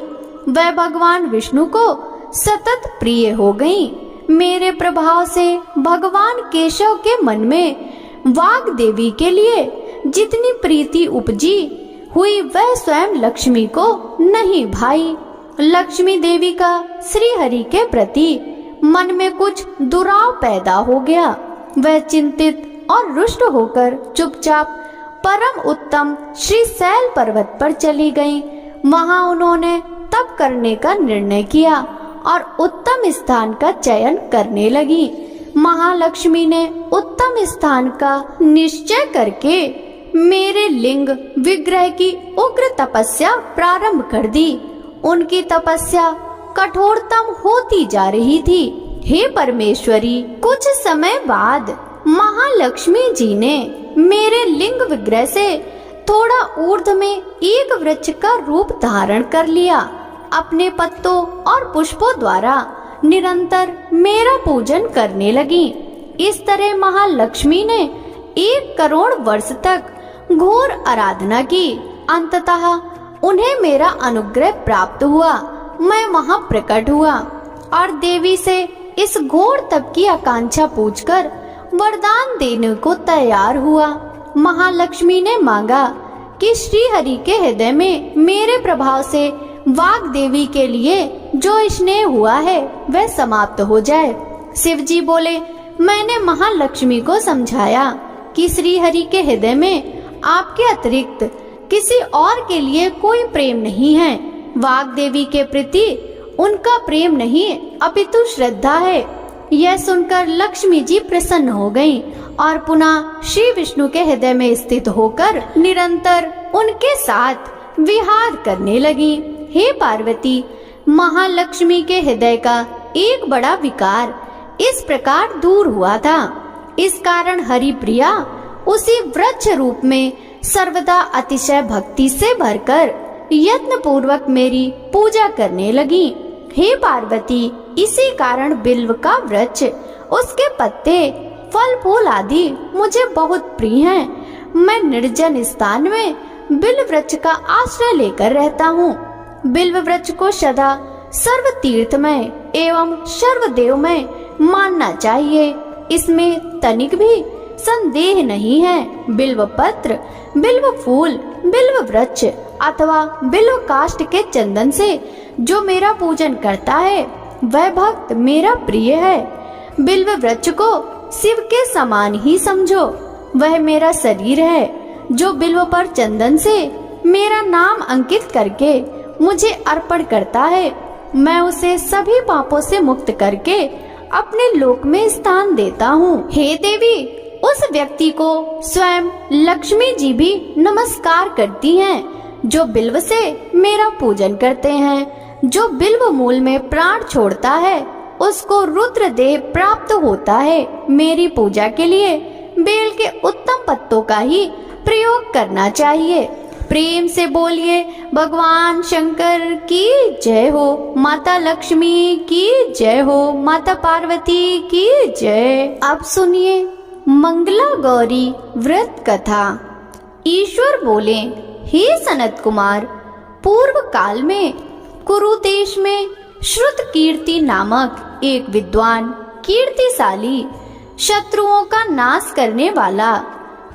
वह भगवान विष्णु को सतत प्रिय हो गई। मेरे प्रभाव से भगवान केशव के मन में वाग देवी के लिए जितनी प्रीति उपजी हुई, वह स्वयं लक्ष्मी को नहीं भाई। लक्ष्मी देवी का श्री हरि के प्रति मन में कुछ दुराव पैदा हो गया। वह चिंतित और रुष्ट होकर चुपचाप परम उत्तम श्री शैल पर्वत पर चली गईं। वहां उन्होंने तप करने का निर्णय किया और उत्तम स्थान का चयन करने लगी। महालक्ष्मी ने उत्तम स्थान का निश्चय करके मेरे लिंग विग्रह की उग्र तपस्या प्रारंभ कर दी। उनकी तपस्या कठोरतम होती जा रही थी। हे परमेश्वरी, कुछ समय बाद महालक्ष्मी जी ने मेरे लिंग विग्रह से थोड़ा ऊर्ध्व में एक वृक्ष का रूप धारण कर लिया। अपने पत्तों और पुष्पों द्वारा निरंतर मेरा पूजन करने लगी। इस तरह महालक्ष्मी ने 1 करोड़ वर्ष तक घोर आराधना की। अंततः उन्हें मेरा अनुग्रह प्राप्त हुआ। मैं वहां प्रकट हुआ और देवी से इस घोर तप की आकांक्षा पूछकर वरदान देने को तैयार हुआ। महालक्ष्मी ने मांगा कि श्री हरि के हृदय में मेरे प्रभाव से वाग देवी के लिए जो स्नेह हुआ है वह समाप्त हो जाए। शिव जी बोले, मैंने महालक्ष्मी को समझाया कि श्री हरि के हृदय में आपके अतिरिक्त किसी और के लिए कोई प्रेम नहीं है। वाग देवी के प्रति उनका प्रेम नहीं अपितु श्रद्धा है। यह सुनकर लक्ष्मी जी प्रसन्न हो गईं और पुनः श्री विष्णु के हृदय में स्थित होकर निरंतर उनके साथ विहार करने लगी। हे पार्वती, महालक्ष्मी के हृदय का एक बड़ा विकार इस प्रकार दूर हुआ था। इस कारण हरि प्रिया उसी वृक्ष रूप में सर्वदा अतिशय भक्ति से भरकर यत्न पूर्वक मेरी पूजा करने लगी। हे पार्वती, इसी कारण बिल्व का वृक्ष, उसके पत्ते, फल फूल आदि मुझे बहुत प्रिय हैं। मैं निर्जन स्थान में बिल्व वृक्ष का आश्रय लेकर रहता हूँ। बिल्व वृक्ष को सदा सर्व तीर्थमय एवं सर्वदेवमय मानना चाहिए, इसमें तनिक भी संदेह नहीं है। बिल्व पत्र, बिल्व फूल, बिल्व वृक्ष अथवा बिल्व काष्ठ के चंदन से जो मेरा पूजन करता है वह भक्त मेरा प्रिय है। बिल्व वृक्ष को शिव के समान ही समझो, वह मेरा शरीर है। जो बिल्व पर चंदन से मेरा नाम अंकित करके मुझे अर्पण करता है, मैं उसे सभी पापों से मुक्त करके अपने लोक में स्थान देता हूँ। हे देवी, उस व्यक्ति को स्वयं लक्ष्मी जी भी नमस्कार करती हैं जो बिल्व से मेरा पूजन करते हैं। जो बिल्व मूल में प्राण छोड़ता है उसको रुद्र देह प्राप्त होता है। मेरी पूजा के लिए बेल के उत्तम पत्तों का ही प्रयोग करना चाहिए। प्रेम से बोलिए, भगवान शंकर की जय हो, माता लक्ष्मी की जय हो, माता पार्वती की जय। अब सुनिए मंगला गौरी व्रत कथा। ईश्वर बोले, हे सनत कुमार, पूर्व काल में कुरु देश में श्रुत कीर्ति नामक एक विद्वान, कीर्तिशाली, शत्रुओं का नाश करने वाला,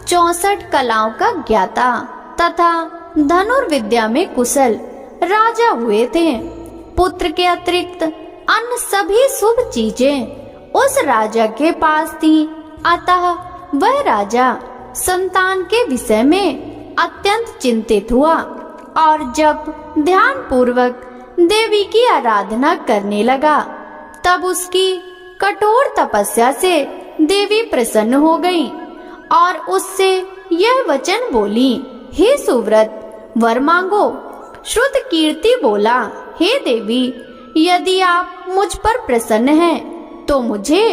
64 कलाओं का ज्ञाता तथा धनुर्विद्या में कुशल राजा हुए थे। पुत्र के अतिरिक्त अन्य सभी शुभ चीजें उस राजा के पास थी। अतः वह राजा संतान के विषय में अत्यंत चिंतित हुआ और जब ध्यान पूर्वक देवी की आराधना करने लगा तब उसकी कठोर तपस्या से देवी प्रसन्न हो गई और उससे यह वचन बोली, हे सुव्रत, वर मांगो। श्रुत कीर्ति बोला, हे देवी, यदि आप मुझ पर प्रसन्न हैं तो मुझे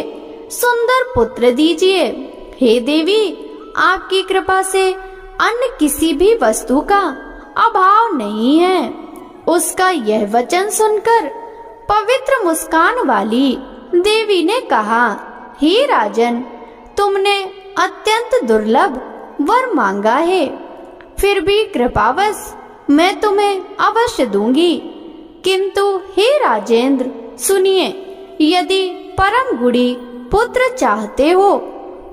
सुंदर पुत्र दीजिए। हे देवी, आपकी कृपा से अन्य किसी भी वस्तु का अभाव नहीं है। उसका यह वचन सुनकर पवित्र मुस्कान वाली देवी ने कहा, हे राजन, तुमने अत्यंत दुर्लभ वर मांगा है, फिर भी कृपावश मैं तुम्हें अवश्य दूंगी। किंतु हे राजेंद्र, सुनिए, यदि परम गुणी पुत्र चाहते हो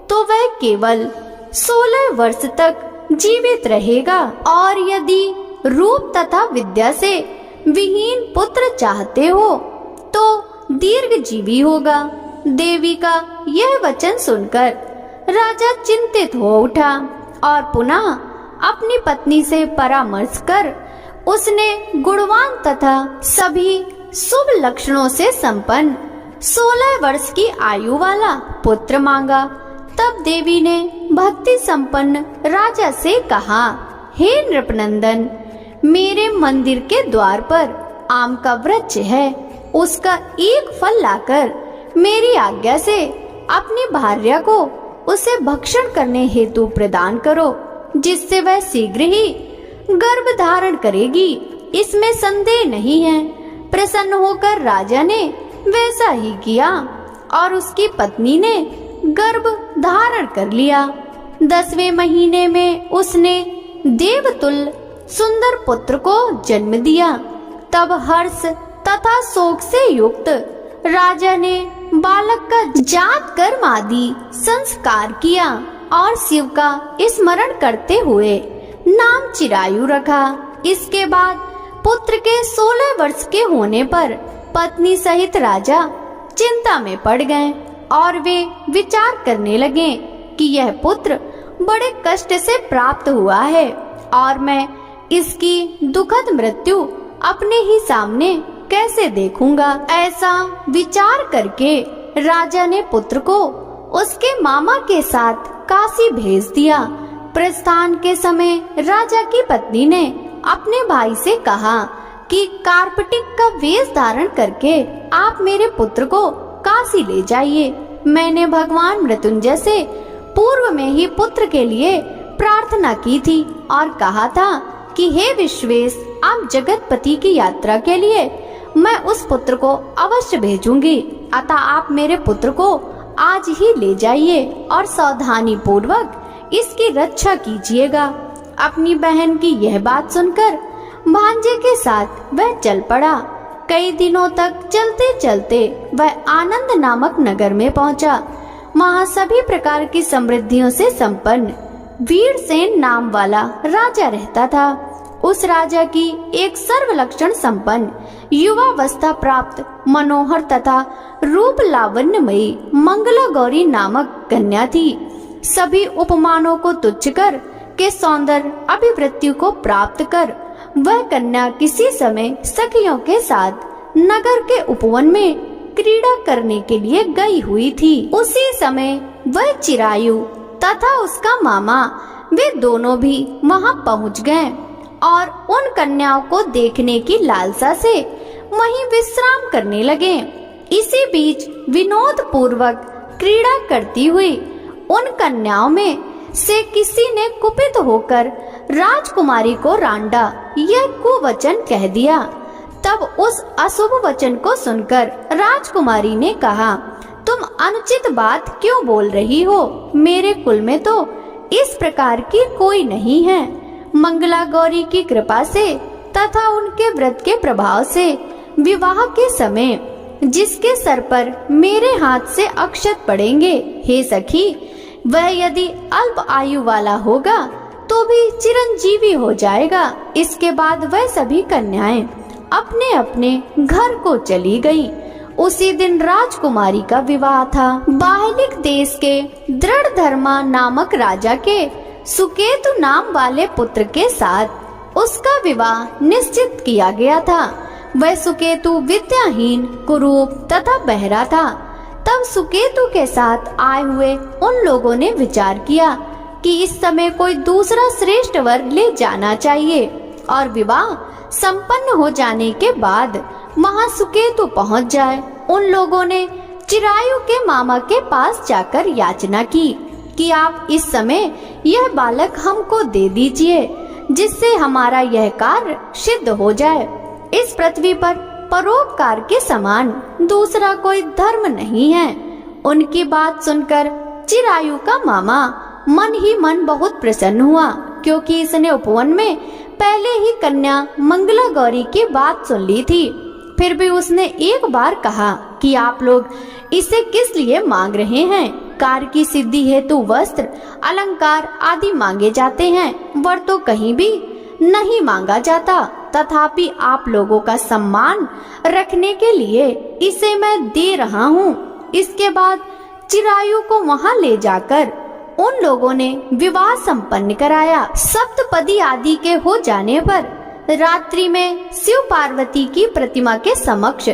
तो वह केवल 16 वर्ष तक जीवित रहेगा, और यदि रूप तथा विद्या से विहीन पुत्र चाहते हो तो दीर्घ जीवी होगा। देवी का यह वचन सुनकर राजा चिंतित हो उठा और पुनः अपनी पत्नी से परामर्श कर उसने गुणवान तथा सभी शुभ लक्षणों से संपन्न 16 वर्ष की आयु वाला पुत्र मांगा। तब देवी ने भक्ति संपन्न राजा से कहा, हे नृपनंदन, मेरे मंदिर के द्वार पर आम का वृक्ष है, उसका एक फल लाकर मेरी आज्ञा से अपनी भार्या को उसे भक्षण करने हेतु प्रदान करो, जिससे वह शीघ्र ही गर्भ धारण करेगी, इसमें संदेह नहीं है। प्रसन्न होकर राजा ने वैसा ही किया और उसकी पत्नी ने गर्भ धारण कर लिया। 10वें महीने में उसने देवतुल्य सुंदर पुत्र को जन्म दिया। तब हर्ष तथा शोक से युक्त राजा ने बालक का जात कर्म आदि संस्कार किया और शिव का स्मरण करते हुए नाम चिरायु रखा। इसके बाद पुत्र के 16 वर्ष के होने पर पत्नी सहित राजा चिंता में पड़ गए और वे विचार करने लगे कि यह पुत्र बड़े कष्ट से प्राप्त हुआ है और मैं इसकी दुखद मृत्यु अपने ही सामने कैसे देखूंगा। ऐसा विचार करके राजा ने पुत्र को उसके मामा के साथ काशी भेज दिया। प्रस्थान के समय राजा की पत्नी ने अपने भाई से कहा कि कार्पटिक का वेश धारण करके आप मेरे पुत्र को काशी ले जाइए। मैंने भगवान मृत्युंजय से पूर्व में ही पुत्र के लिए प्रार्थना की थी और कहा था कि हे विश्वेश, आप जगतपति की यात्रा के लिए मैं उस पुत्र को अवश्य भेजूंगी, अतः आप मेरे पुत्र को आज ही ले जाइए और सावधानी पूर्वक इसकी रक्षा कीजिएगा। अपनी बहन की यह बात सुनकर भांजे के साथ वह चल पड़ा। कई दिनों तक चलते चलते वह आनंद नामक नगर में पहुंचा। वहाँ सभी प्रकार की समृद्धियों से संपन्न वीरसेन नाम वाला राजा रहता था। उस राजा की एक सर्वलक्षण संपन्न युवावस्था प्राप्त मनोहर तथा रूप लावण्यमयी मंगला गौरी नामक कन्या थी। सभी उपमानों को तुच्छ कर के सौंदर्य अभिवृत्ति को प्राप्त कर वह कन्या किसी समय सखियों के साथ नगर के उपवन में क्रीड़ा करने के लिए गई हुई थी। उसी समय वह चिरायु तथा उसका मामा वे दोनों भी वहां पहुंच गए और उन कन्याओं को देखने की लालसा से वहीं विश्राम करने लगे। इसी बीच विनोद पूर्वक क्रीड़ा करती हुई उन कन्याओं में से किसी ने कुपित होकर राजकुमारी को रांडा यह कुवचन कह दिया। तब उस अशुभ वचन को सुनकर राजकुमारी ने कहा, तुम अनुचित बात क्यों बोल रही हो? मेरे कुल में तो इस प्रकार की कोई नहीं है। मंगला गौरी की कृपा से तथा उनके व्रत के प्रभाव से विवाह के समय जिसके सर पर मेरे हाथ से अक्षत पड़ेंगे, हे सखी, वह यदि अल्प आयु वाला होगा तो भी चिरंजीवी हो जाएगा। इसके बाद वह सभी कन्याएं अपने अपने घर को चली गईं। उसी दिन राजकुमारी का विवाह था। बाहलिक देश के दृढ़धर्मा नामक राजा के सुकेतु नाम वाले पुत्र के साथ उसका विवाह निश्चित किया गया था। वह सुकेतु विद्याहीन, कुरूप तथा बहरा था। तब सुकेतु के साथ आए हुए उन लोगों ने विचार किया कि इस समय कोई दूसरा श्रेष्ठ वर ले जाना चाहिए और विवाह संपन्न हो जाने के बाद वहां सुकेतु पहुंच जाए। उन लोगों ने चिरायु के मामा के पास जाकर याचना की कि आप इस समय यह बालक हमको दे दीजिए, जिससे हमारा यह कार्य सिद्ध हो जाए। इस पृथ्वी पर परोपकार के समान दूसरा कोई धर्म नहीं है। उनकी बात सुनकर चिरायु का मामा मन ही मन बहुत प्रसन्न हुआ, क्योंकि इसने उपवन में पहले ही कन्या मंगला गौरी की बात सुन ली थी। फिर भी उसने एक बार कहा कि आप लोग इसे किस लिए मांग रहे हैं? कार्य की सिद्धि हेतु वस्त्र, अलंकार आदि मांगे जाते हैं, वर तो कहीं भी नहीं मांगा जाता। तथापि आप लोगों का सम्मान रखने के लिए इसे मैं दे रहा हूँ। इसके बाद चिरायु को वहाँ ले जाकर उन लोगों ने विवाह संपन्न कराया। सप्तपदी आदि के हो जाने पर रात्रि में शिव पार्वती की प्रतिमा के समक्ष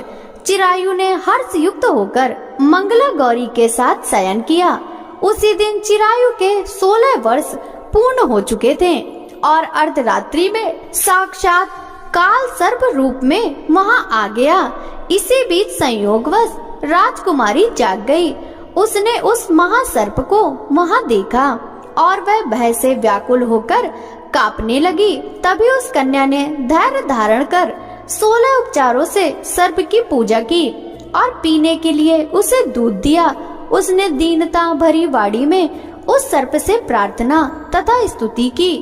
चिरायु ने हर्ष युक्त होकर मंगला गौरी के साथ शयन किया। उसी दिन चिरायु के 16 वर्ष पूर्ण हो चुके थे और अर्धरात्रि में साक्षात काल सर्प रूप में वहां आ गया। इसी बीच संयोगवश राजकुमारी जाग गई। उसने उस महासर्प को वहां देखा और वह भय से व्याकुल होकर कांपने लगी। तभी उस कन्या ने धैर्य धारण कर 16 उपचारों से सर्प की पूजा की और पीने के लिए उसे दूध दिया। उसने दीनता भरी वाणी में उस सर्प से प्रार्थना तथा स्तुति की।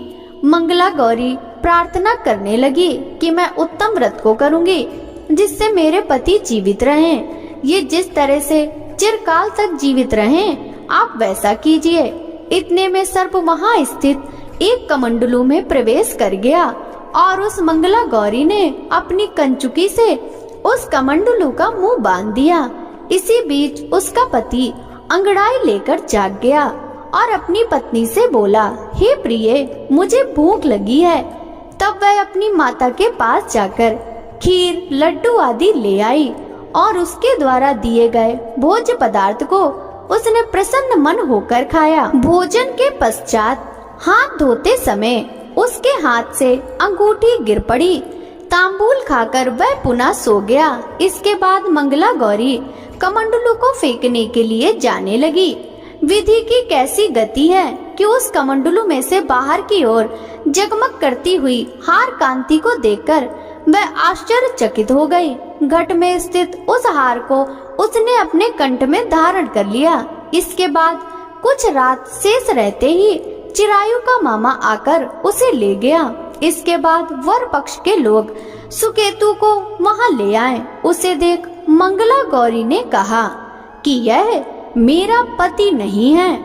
मंगला गौरी प्रार्थना करने लगी कि मैं उत्तम व्रत को करूंगी, जिससे मेरे पति जीवित रहें। ये जिस तरह से चिरकाल तक जीवित रहें, आप वैसा कीजिए। इतने में सर्प वहाँ स्थित एक कमंडलू में प्रवेश कर गया और उस मंगला गौरी ने अपनी कंचुकी से उस कमंडलू का मुंह बांध दिया। इसी बीच उसका पति अंगड़ाई लेकर जाग गया और अपनी पत्नी से बोला, हे प्रिय, मुझे भूख लगी है। तब वह अपनी माता के पास जाकर खीर, लड्डू आदि ले आई और उसके द्वारा दिए गए भोज्य पदार्थ को उसने प्रसन्न मन होकर खाया। भोजन के पश्चात हाथ धोते समय उसके हाथ से अंगूठी गिर पड़ी। तांबूल खाकर वह पुनः सो गया। इसके बाद मंगला गौरी कमंडलू को फेंकने के लिए जाने लगी। विधि की कैसी गति है कि उस कमंडलू में से बाहर की ओर जगमग करती हुई हार कांति को देखकर वह आश्चर्यचकित हो गई। घट में स्थित उस हार को उसने अपने कंठ में धारण कर लिया। इसके बाद कुछ रात शेष रहते ही चिरायु का मामा आकर उसे ले गया। इसके बाद वर पक्ष के लोग सुकेतु को वहां ले आए। उसे देख मंगला गौरी ने कहा कि यह मेरा पति नहीं है।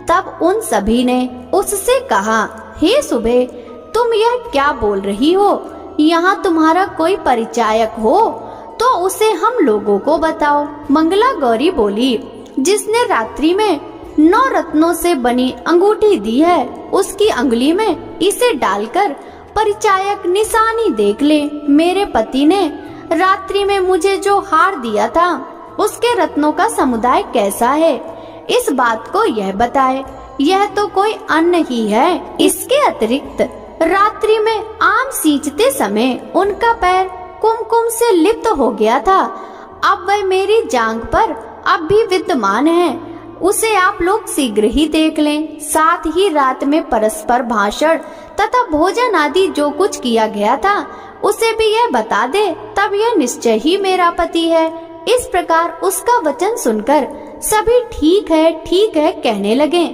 तब उन सभी ने उससे कहा, हे सुबह, तुम यह क्या बोल रही हो? यहाँ तुम्हारा कोई परिचायक हो तो उसे हम लोगों को बताओ। मंगला गौरी बोली, जिसने रात्रि में 9 रत्नों से बनी अंगूठी दी है, उसकी अंगुली में इसे डालकर परिचायक निशानी देख ले। मेरे पति ने रात्रि में मुझे जो हार दिया था उसके रत्नों का समुदाय कैसा है, इस बात को यह बताए। यह तो कोई अन्न ही है। इसके अतिरिक्त रात्रि में आम सींचते समय उनका पैर कुमकुम से लिप्त हो गया था। अब वह मेरी जांघ पर अब भी विद्यमान है। उसे आप लोग शीघ्र ही देख लें। साथ ही रात में परस्पर भाषण तथा भोजन आदि जो कुछ किया गया था उसे भी यह बता दे, तब यह निश्चय ही मेरा पति है। इस प्रकार उसका वचन सुनकर सभी ठीक है कहने लगे।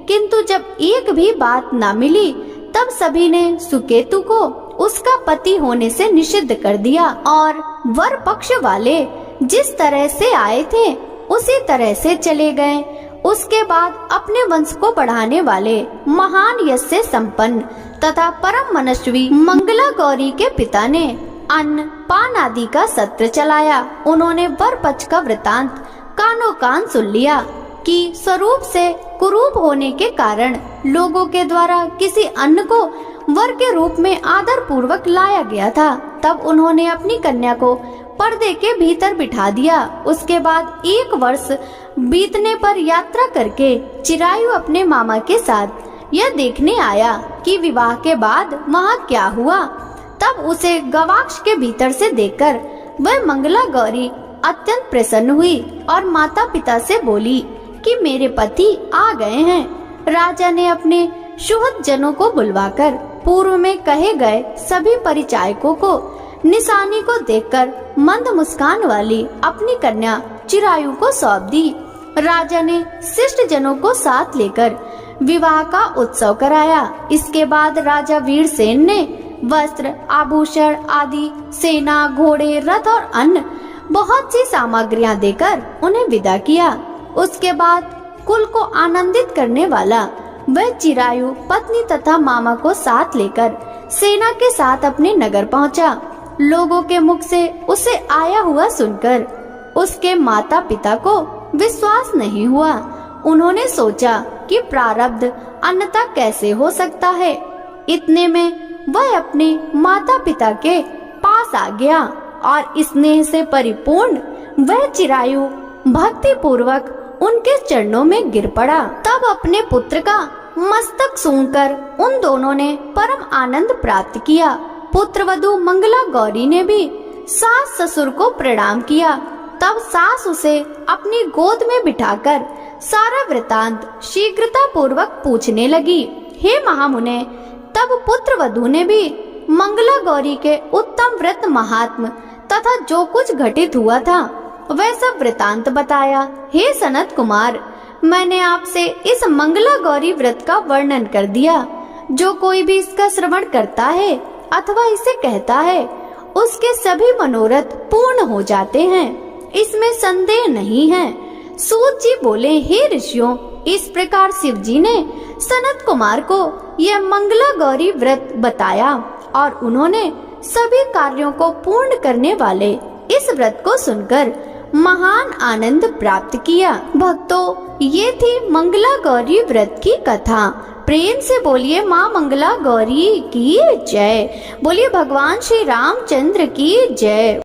किंतु जब एक भी बात न मिली तब सभी ने सुकेतु को उसका पति होने से निषिद्ध कर दिया और वर पक्ष वाले जिस तरह से आए थे उसी तरह से चले गए। उसके बाद अपने वंश को बढ़ाने वाले महान यश से संपन्न तथा परम मनस्वी मंगला गौरी के पिता ने अन्न पान आदि का सत्र चलाया। उन्होंने वर पक्ष का वृतांत कानो कान सुन लिया कि स्वरूप से कुरूप होने के कारण लोगों के द्वारा किसी अन्न को वर के रूप में आदर पूर्वक लाया गया था। तब उन्होंने अपनी कन्या को पर्दे के भीतर बिठा दिया। उसके बाद 1 वर्ष बीतने पर यात्रा करके चिरायु अपने मामा के साथ यह देखने आया कि विवाह के बाद वहाँ क्या हुआ। तब उसे गवाक्ष के भीतर से देखकर वह मंगला गौरी अत्यंत प्रसन्न हुई और माता पिता से बोली कि मेरे पति आ गए हैं। राजा ने अपने सुहृद जनों को बुलवाकर पूर्व में कहे गए सभी परिचायकों को निशानी को देखकर मंद मुस्कान वाली अपनी कन्या चिरायु को सौंप दी। राजा ने शिष्ट जनों को साथ लेकर विवाह का उत्सव कराया। इसके बाद राजा वीरसेन ने वस्त्र, आभूषण आदि, सेना, घोड़े, रथ और अन्य बहुत सी सामग्रियां देकर उन्हें विदा किया। उसके बाद कुल को आनंदित करने वाला वह चिरायु पत्नी तथा मामा को साथ लेकर सेना के साथ अपने नगर पहुंचा। लोगों के मुख से उसे आया हुआ सुनकर उसके माता पिता को विश्वास नहीं हुआ। उन्होंने सोचा कि प्रारब्ध अन्यथा कैसे हो सकता है। इतने में वह अपने माता पिता के पास आ गया और स्नेह से परिपूर्ण वह चिरायु भक्ति पूर्वक उनके चरणों में गिर पड़ा। तब अपने पुत्र का मस्तक सूंघकर उन दोनों ने परम आनंद प्राप्त किया। पुत्र वधू मंगला गौरी ने भी सास ससुर को प्रणाम किया। तब सास उसे अपनी गोद में बिठाकर सारा वृतांत शीघ्रता पूर्वक पूछने लगी। हे महामुने, तब पुत्र वधू ने भी मंगला गौरी के उत्तम व्रत महात्म तथा जो कुछ घटित हुआ था वह सब वृतांत बताया। हे सनत कुमार, मैंने आपसे इस मंगला गौरी व्रत का वर्णन कर दिया। जो कोई भी इसका श्रवण करता है अथवा इसे कहता है उसके सभी मनोरथ पूर्ण हो जाते हैं। इसमें संदेह नहीं है। सूत जी बोले, हे ऋषियों, इस प्रकार शिव जी ने सनत कुमार को यह मंगला गौरी व्रत बताया और उन्होंने सभी कार्यों को पूर्ण करने वाले इस व्रत को सुनकर महान आनंद प्राप्त किया। भक्तों, ये थी मंगला गौरी व्रत की कथा। प्रेम से बोलिए माँ मंगला गौरी की जय। बोलिए भगवान श्री रामचंद्र की जय।